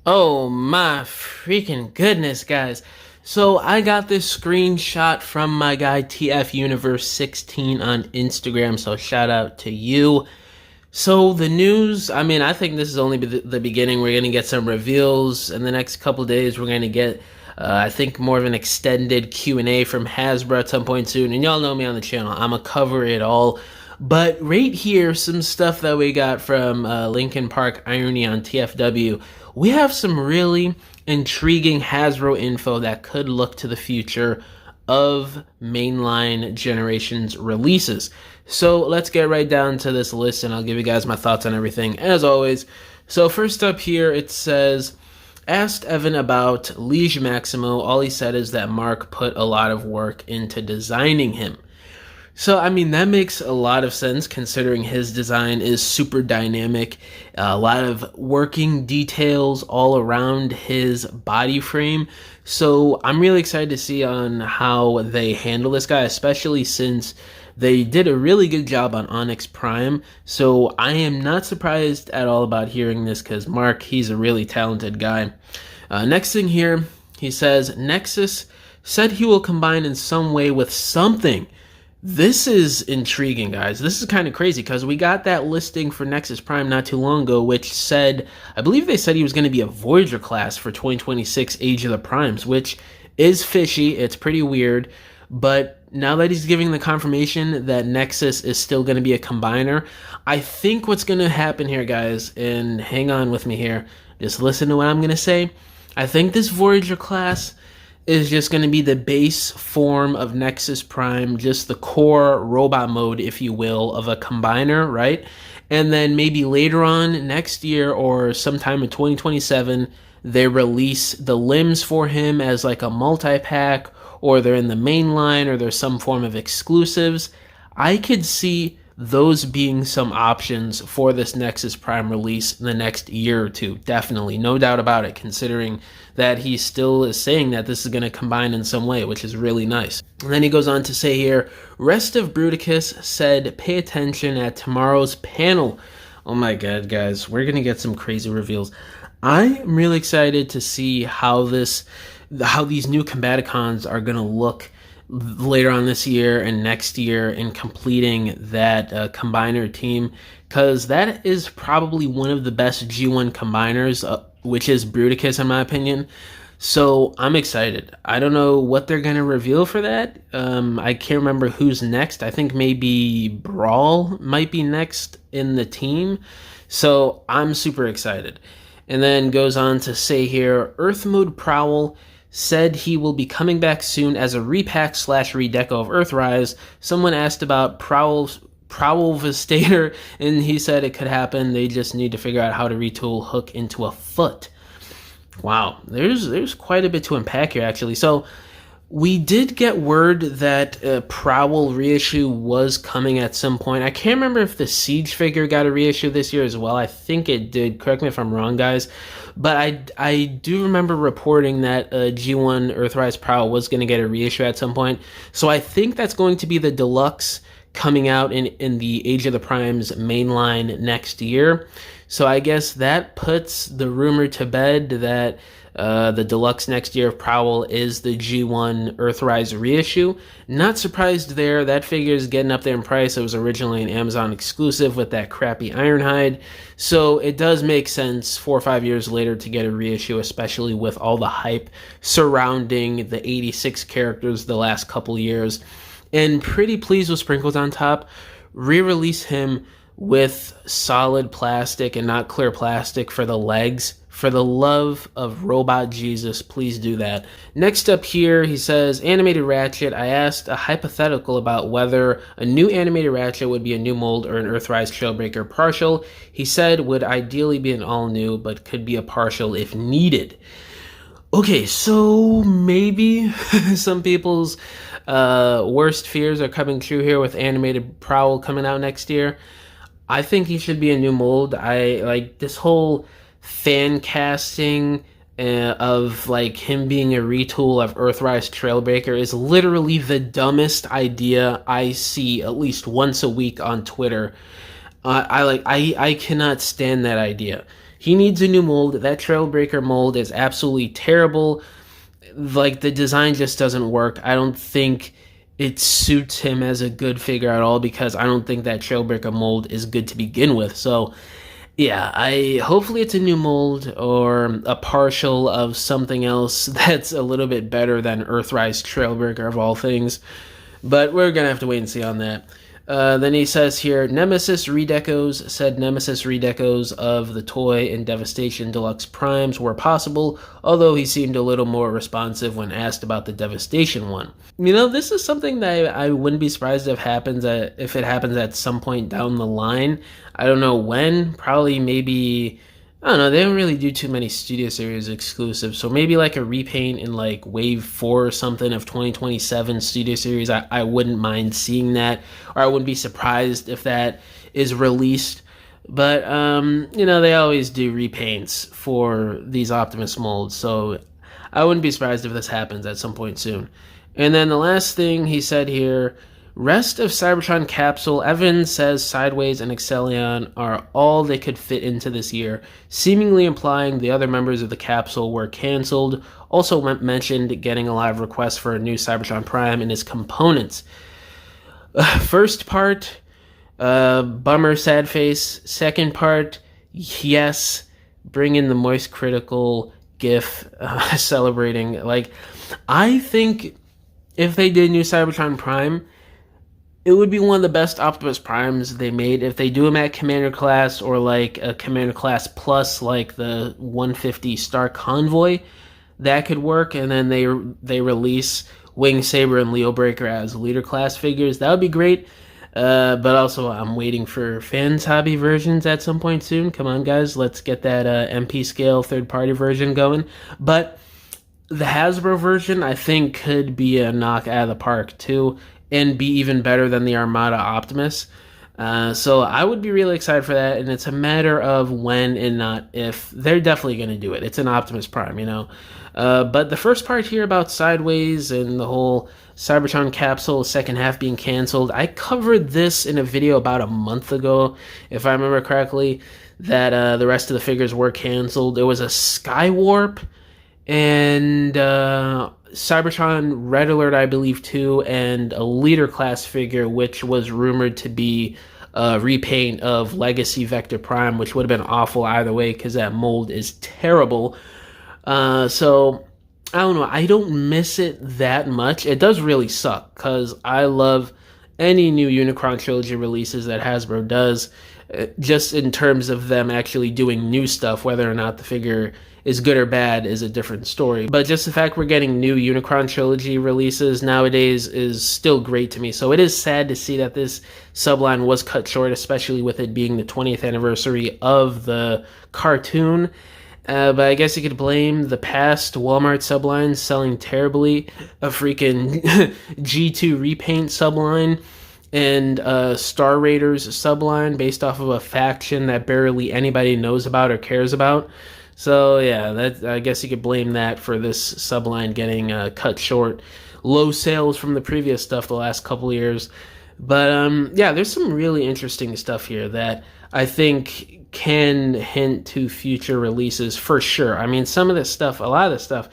Oh my freaking goodness, guys. So I got this screenshot from my guy TF Universe 16 on Instagram, so shout out to you. So the news, I mean, I think this is only the beginning. We're going to get some reveals in the next couple days. We're going to get I think more of an extended Q&A from Hasbro at some point soon. And y'all know me on the channel. I'm going to cover it all. But right here, some stuff that we got from Lincoln Park Irony on TFW. We have some really intriguing Hasbro info that could look to the future of mainline generations releases. So let's get right down to this list and I'll give you guys my thoughts on everything as always. So first up here it says, asked Evan about Liege Maximo, all he said is that Mark put a lot of work into designing him. So, I mean, that makes a lot of sense considering his design is super dynamic. A lot of working details all around his body frame. So, I'm really excited to see on how they handle this guy, especially since they did a really good job on Onyx Prime. So, I am not surprised at all about hearing this because Mark, he's a really talented guy. Next thing here, he says, Nexus said he will combine in some way with something. This is intriguing, guys. This is kind of crazy because we got that listing for Nexus Prime not too long ago, which said, I believe they said he was going to be a Voyager class for 2026 Age of the Primes, which is fishy. It's pretty weird. But now that he's giving the confirmation that Nexus is still going to be a combiner, I think what's going to happen here, guys, and hang on with me here, just listen to what I'm going to say. I think this Voyager class is just going to be the base form of Nexus Prime, just the core robot mode, if you will, of a combiner, right? And then maybe later on next year or sometime in 2027, they release the limbs for him as like a multi-pack, or they're in the main line, or there's some form of exclusives. I could see those being some options for this Nexus Prime release in the next year or two. Definitely, no doubt about it, considering that he still is saying that this is going to combine in some way, which is really nice. And then he goes on to say here, Rest of Bruticus said, pay attention at tomorrow's panel. Oh my god, guys, we're going to get some crazy reveals. I'm really excited to see how these new Combaticons are going to look later on this year and next year in completing that combiner team, because that is probably one of the best G1 combiners, which is Bruticus in my opinion. So I'm excited. I don't know what they're going to reveal for that. I can't remember who's next. I think maybe Brawl might be next in the team. So I'm super excited. And then goes on to say here, Earth Mode Prowl said he will be coming back soon as a repack / redeco of Earthrise. Someone asked about Prowl Vistator, and he said it could happen. They just need to figure out how to retool Hook into a foot. Wow, there's quite a bit to unpack here, actually. So we did get word that Prowl reissue was coming at some point. I can't remember if the Siege figure got a reissue this year as well. I think it did. Correct me if I'm wrong, guys. But I do remember reporting that G1 Earthrise Prowl was going to get a reissue at some point. So I think that's going to be the deluxe coming out in the Age of the Primes mainline next year. So I guess that puts the rumor to bed that the deluxe next year of Prowl is the G1 Earthrise reissue. Not surprised there. That figure is getting up there in price. It was originally an Amazon exclusive with that crappy Ironhide. So it does make sense 4 or 5 years later to get a reissue, especially with all the hype surrounding the 86 characters the last couple years. And pretty pleased with Sprinkles on top. Re-release him with solid plastic and not clear plastic for the legs. For the love of Robot Jesus, please do that. Next up here, he says, Animated Ratchet. I asked a hypothetical about whether a new Animated Ratchet would be a new mold or an Earthrise Trailbreaker partial. He said would ideally be an all-new, but could be a partial if needed. Okay, so maybe some people's worst fears are coming true here with Animated Prowl coming out next year. I think he should be a new mold. I like this whole fan casting of like him being a retool of Earthrise Trailbreaker is literally the dumbest idea I see at least once a week on Twitter. I cannot stand that idea. He needs a new mold. That Trailbreaker mold is absolutely terrible. Like, the design just doesn't work. I don't think it suits him as a good figure at all, because I don't think that Trailbreaker mold is good to begin with. So yeah, hopefully it's a new mold or a partial of something else that's a little bit better than Earthrise Trailbreaker of all things. But we're gonna have to wait and see on that. Then he says here, Nemesis redecos, said Nemesis redecos of the Toy and Devastation Deluxe Primes were possible, although he seemed a little more responsive when asked about the Devastation one. You know, this is something that I wouldn't be surprised if it happens at some point down the line. I don't know when, probably maybe, I don't know, they don't really do too many Studio Series exclusives, so maybe like a repaint in like Wave 4 or something of 2027 Studio Series, I wouldn't mind seeing that, or I wouldn't be surprised if that is released. But, you know, they always do repaints for these Optimus molds, so I wouldn't be surprised if this happens at some point soon. And then the last thing he said here, rest of Cybertron capsule, Evan says Sideways and Excellion are all they could fit into this year, seemingly implying the other members of the capsule were cancelled. Also mentioned getting a lot of requests for a new Cybertron Prime and his components. First part, bummer, sad face. Second part, yes, bring in the Moist Critical GIF celebrating. Like, I think if they did new Cybertron Prime, it would be one of the best Optimus Primes they made. If they do them at Commander Class or like a Commander Class Plus, like the 150 Star Convoy, that could work. And then they release Wing Saber and Leo Breaker as Leader Class figures. That would be great. But also, I'm waiting for Fans Hobby versions at some point soon. Come on, guys. Let's get that MP scale third-party version going. But the Hasbro version, I think, could be a knock out of the park, too, and be even better than the Armada Optimus. So I would be really excited for that, and it's a matter of when and not if. They're definitely going to do it. It's an Optimus Prime, you know. But the first part here about Sideways and the whole Cybertron capsule second half being canceled, I covered this in a video about a month ago, if I remember correctly, that the rest of the figures were canceled. It was a Skywarp and Cybertron Red Alert, I believe, too, and a Leader Class figure, which was rumored to be a repaint of Legacy Vector Prime, which would have been awful either way because that mold is terrible. So, I don't know. I don't miss it that much. It does really suck because I love any new Unicron Trilogy releases that Hasbro does, just in terms of them actually doing new stuff. Whether or not the figure is good or bad is a different story. But just the fact we're getting new Unicron Trilogy releases nowadays is still great to me. So it is sad to see that this subline was cut short, especially with it being the 20th anniversary of the cartoon. But I guess you could blame the past Walmart sublines selling terribly, a freaking G2 repaint subline, and Star Raiders subline based off of a faction that barely anybody knows about or cares about. So yeah, I guess you could blame that for this subline getting cut short. Low sales from the previous stuff the last couple of years. But yeah, there's some really interesting stuff here that I think can hint to future releases for sure. I mean, some of this stuff, a lot of this stuff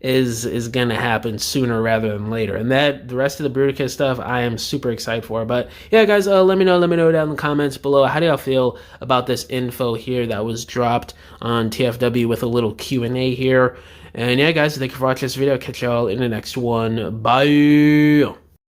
is gonna happen sooner rather than later, and that the rest of the Bruticus stuff I am super excited for. But yeah, guys, let me know down in the comments below, how do y'all feel about this info here that was dropped on TFW with a little Q&A here. And yeah, guys, thank you for watching this video. Catch y'all in the next one. Bye.